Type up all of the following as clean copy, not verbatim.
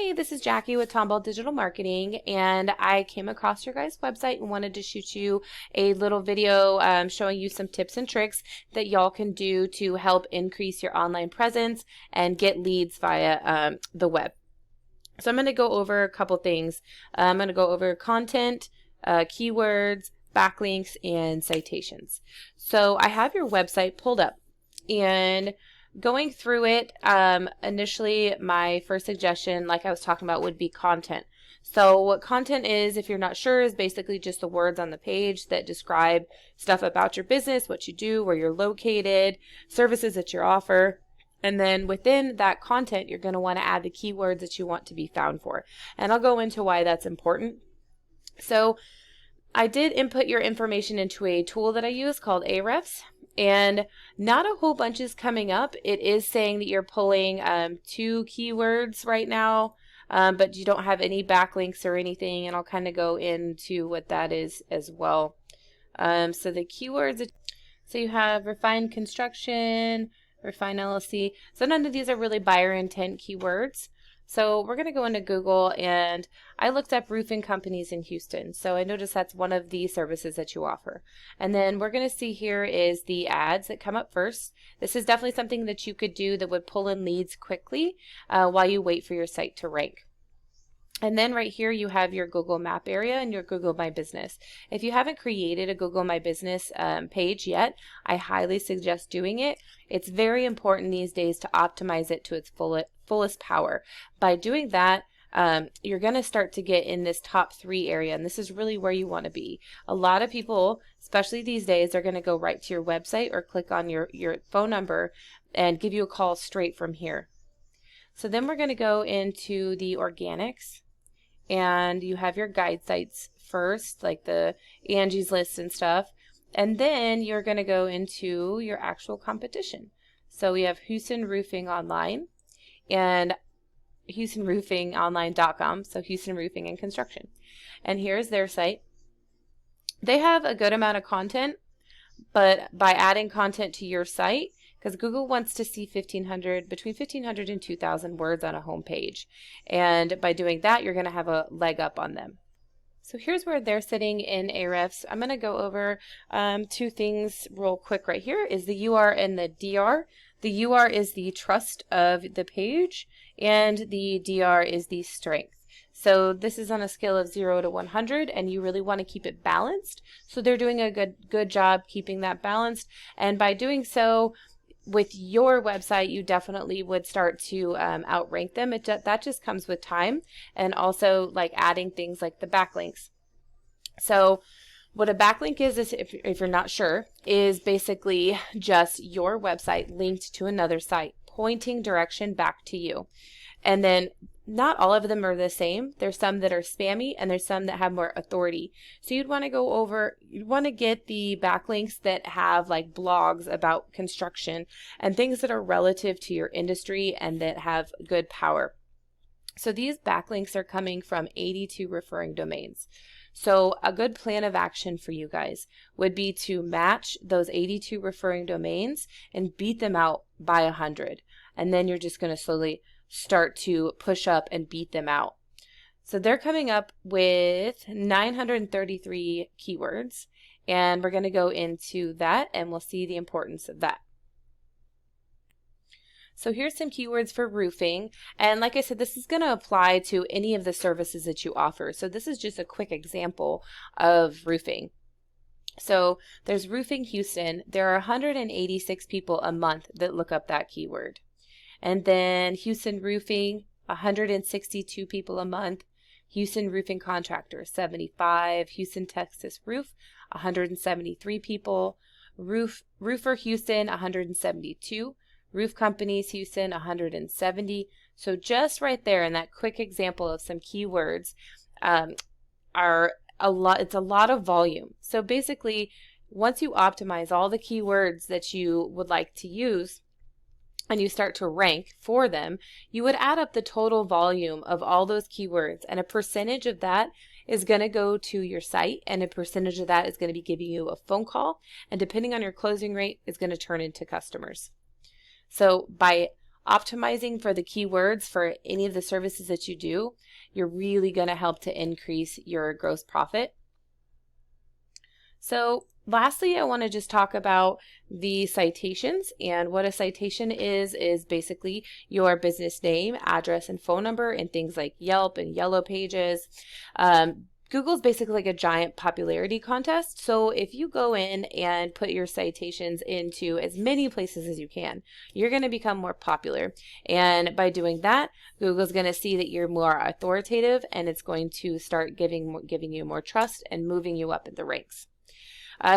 Hey, this is Jackie with Tomball Digital Marketing, and I came across your guys' website and wanted to shoot you a little video showing you some tips and tricks that y'all can do to help increase your online presence and get leads via the web. So I'm going to go over a couple things. I'm going to go over content, keywords, backlinks, and citations. So I have your website pulled up, and going through it, initially my first suggestion, like I was talking about, would be content. So what content is, if you're not sure, is basically just the words on the page that describe stuff about your business, what you do, where you're located, services that you offer. And then within that content, you're going to want to add the keywords that you want to be found for. And I'll go into why that's important. So I did input your information into a tool that I use called Ahrefs. And not a whole bunch is coming up. It is saying that you're pulling 2 keywords right now, but you don't have any backlinks or anything, and I'll kind of go into what that is as well. So the keywords, so you have refined construction, refined LLC. So none of these are really buyer intent keywords. So we're going to go into Google, and I looked up roofing companies in Houston. So I noticed that's one of the services that you offer. And then we're going to see here is the ads that come up first. This is definitely something that you could do that would pull in leads quickly while you wait for your site to rank. And then right here you have your Google Map area and your Google My Business. If you haven't created a Google My Business page yet, I highly suggest doing it. It's very important these days to optimize it to its fullest power. By doing that, you're going to start to get in this top 3 area, and this is really where you want to be. A lot of people, especially these days, are going to go right to your website or click on your phone number and give you a call straight from here. So then we're going to go into the organics. And you have your guide sites first, like the Angie's List and stuff. And then you're going to go into your actual competition. So we have Houston Roofing Online and HoustonRoofingOnline.com. So Houston Roofing and Construction. And here's their site. They have a good amount of content, but by adding content to your site, because Google wants to see between 1,500 and 2,000 words on a home page. And by doing that, you're going to have a leg up on them. So here's where they're sitting in Ahrefs. I'm going to go over 2 things real quick. Right here is the UR and the DR. The UR is the trust of the page, and the DR is the strength. So this is on a scale of 0 to 100, and you really want to keep it balanced. So they're doing a good job keeping that balanced. And by doing so, with your website, you definitely would start to outrank them. That just comes with time, and also like adding things like the backlinks. So what a backlink is if you're not sure, is basically just your website linked to another site, pointing direction back to you. And then not all of them are the same. There's some that are spammy, and there's some that have more authority. So you'd want to get the backlinks that have like blogs about construction and things that are relative to your industry and that have good power. So these backlinks are coming from 82 referring domains. So a good plan of action for you guys would be to match those 82 referring domains and beat them out by 100. And then you're just going to slowly start to push up and beat them out. So they're coming up with 933 keywords, and we're going to go into that and we'll see the importance of that. So here's some keywords for roofing, and like I said, this is going to apply to any of the services that you offer. So this is just a quick example of roofing. So there's Roofing Houston. There are 186 people a month that look up that keyword. And then Houston Roofing, 162 people a month. Houston Roofing Contractor, 75. Houston Texas Roof, 173 people. Roofer Houston, 172. Roof Companies Houston, 170. So just right there in that quick example of some keywords are a lot. It's a lot of volume. So basically, once you optimize all the keywords that you would like to use, and you start to rank for them, you would add up the total volume of all those keywords, and a percentage of that is going to go to your site, and a percentage of that is going to be giving you a phone call, and depending on your closing rate is going to turn into customers. So by optimizing for the keywords for any of the services that you do, you're really going to help to increase your gross profit. So lastly, I want to just talk about the citations. And what a citation is basically your business name, address, and phone number in things like Yelp and Yellow Pages. Google's basically like a giant popularity contest. So if you go in and put your citations into as many places as you can, you're going to become more popular. And by doing that, Google's going to see that you're more authoritative, and it's going to start giving you more trust and moving you up in the ranks.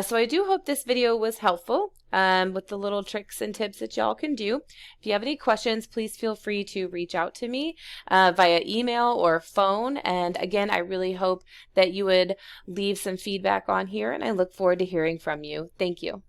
So I do hope this video was helpful with the little tricks and tips that y'all can do. If you have any questions, please feel free to reach out to me via email or phone. And again, I really hope that you would leave some feedback on here, and I look forward to hearing from you. Thank you.